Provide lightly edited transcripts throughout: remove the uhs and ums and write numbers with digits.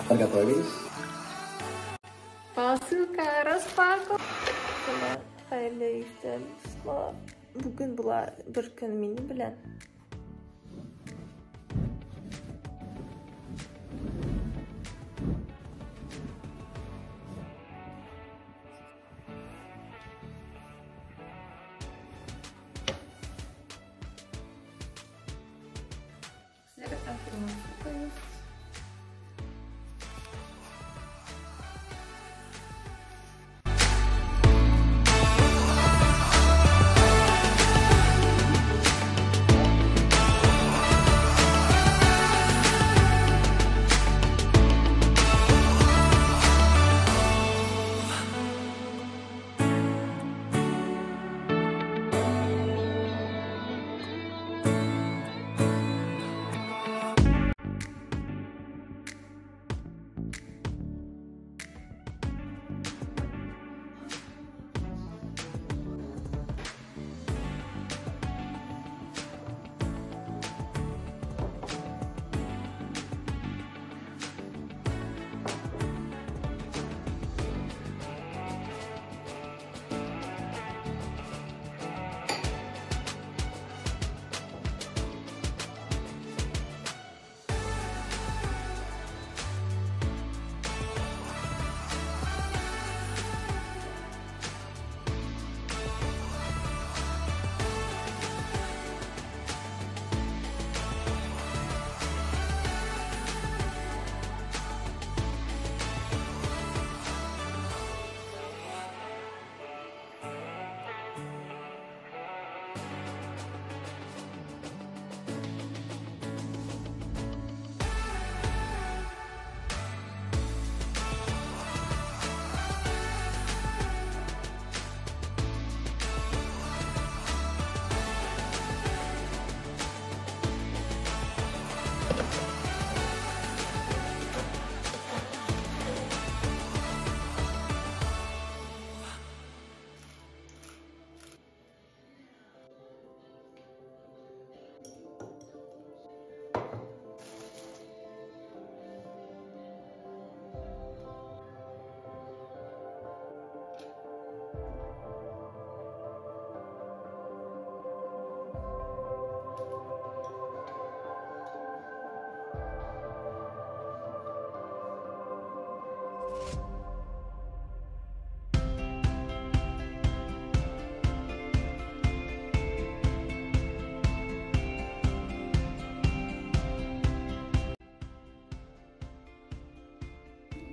Приготовились? Посылка распаковка. Xayrli iftorlar. Bugun bular bir kun meni bilan. Sizlarga taqdim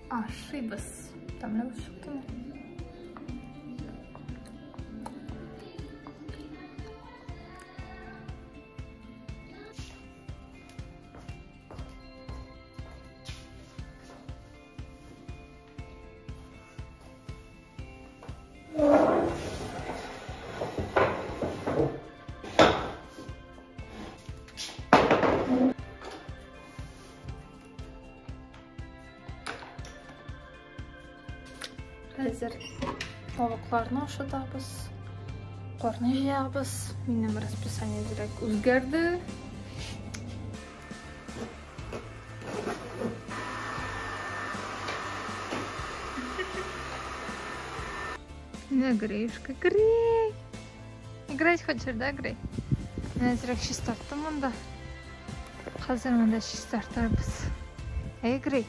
Ошиблась. Там левый что-то. Hozir tovuqlarni oshitamiz. Qorni yeyamiz. Mening raspisaniya direkt o'zgardi. Не Гришка, Грей. Играть хочешь, да, Грей? Direkt shu startdim unda. Hozir mana shu startamiz. Ey Grey.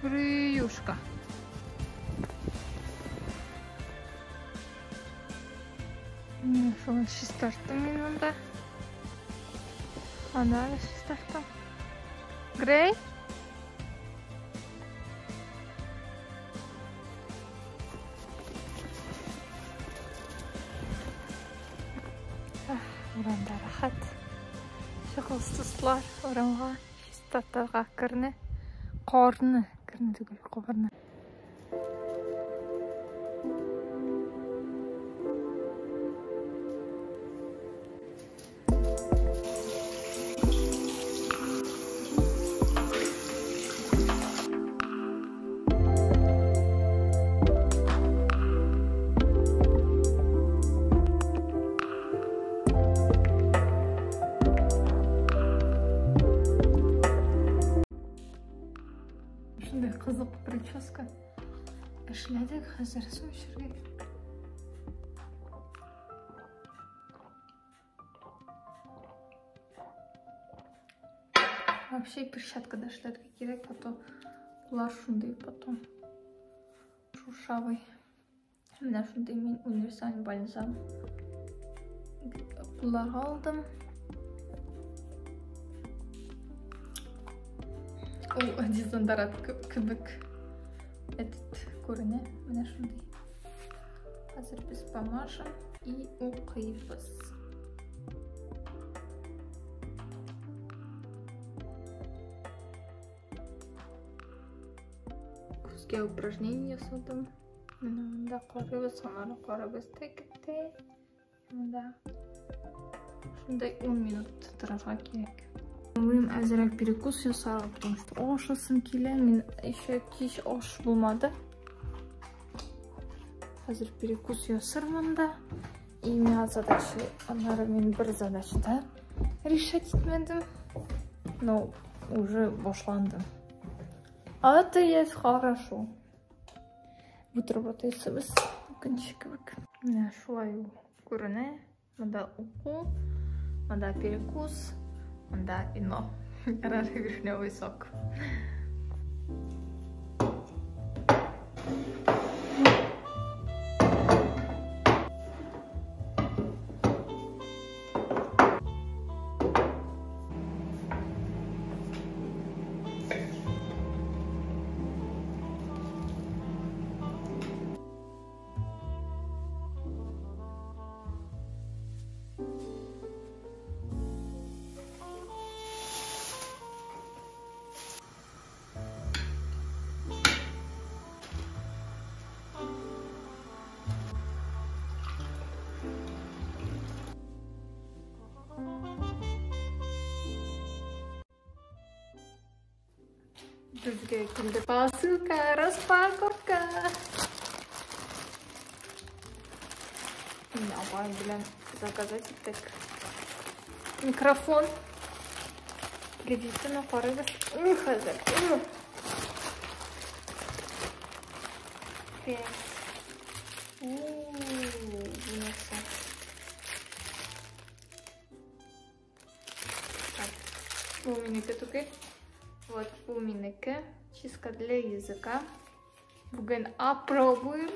Greyushka. Şunu şu startdım yanında. Ana şu startdım. Grey. Oranda rahat. Şıkılsızlar oranga. Şu startlarga kirni. Qorni. Kirni tugul qorni. Қызық прическа. Эшләдек, хәзер су эчәргә. Вообще перчаткада эшләргә кирәк, потом булар шундый потом шуршавый. Менә шундый мин универсаль бальзам кулларга алдым. Ул дезодорант кебек этот күренә. Менә шундый. Хәзер без помажем и укыйбыз. Күзгә упражнение ясадым. Мында карыйбыз, аннары карыйбыз тәкәттә. Мында шундай 10 минут торырга кирәк. Уйлыйм, әзрәк перекус ясарга, потому что ашасым килә. Мин еще кич аш булмады. Хәзер перекус ясармын да. И меня задача, аннары мин бер задачта решать итмәдем. Но уже башландым. А это есть хорошо. Бутербродысыбыз икенче кебек. Менә шулай күренә. Монда уку, монда перекус, монда вино. Ярары вишневый сок. Безгә килде посылка, распаковка. Мин апай белән заказать иттек. Микрофон. Гаджетны карыйбыз. Хәзер. У минеке түгел. Вот у минеке. Чистка для языка. Бүген опробуем.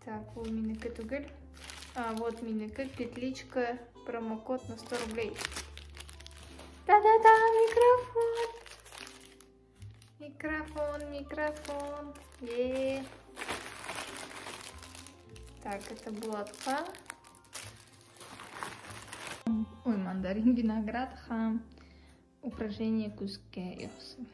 Так, у минеке түгел. А вот минеке, петличка, промокод на 100 рублей. Та-да-да, микрофон. Так, это булатка. Ой, мандарин, виноград, хам. Упражнение күзгә ясый.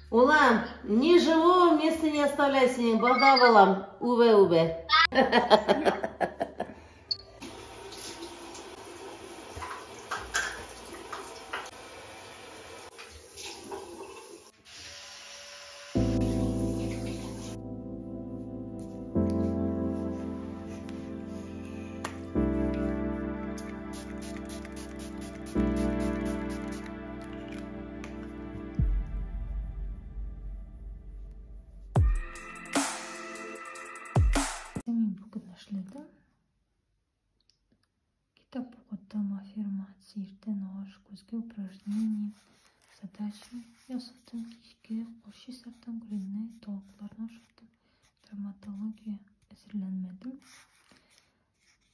Улам, ни живого места не оставляй с ним, бада балам, уве. Китап укыттым, аффирмация, иртән аш, күзгә упражнение, задача ясадым, кичкә каш чистарттым, күренә, тавыкларны ашаттым, травматология әзерләнмәдем,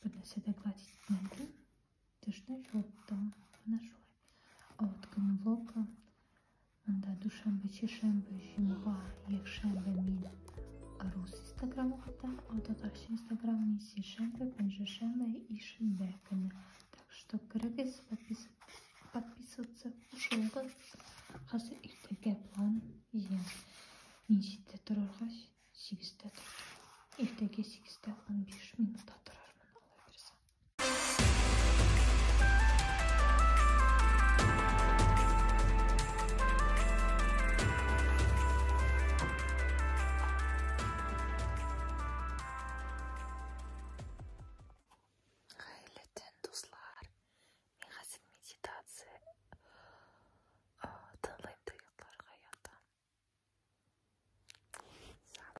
бер нәрсә дә гладить итмәдем, тешне җуаттым, менә шулай. Вот көнлока, монда душанбе, чишәмбе, җомга, якшәмбе мин рус инстаграмында, татарча инстаграм мин сишәмбе, пәнҗешәмбе и шимбә көне. Так что керегез, подписываться, кушылгыз. Хәзер иртәгә план ям. Мин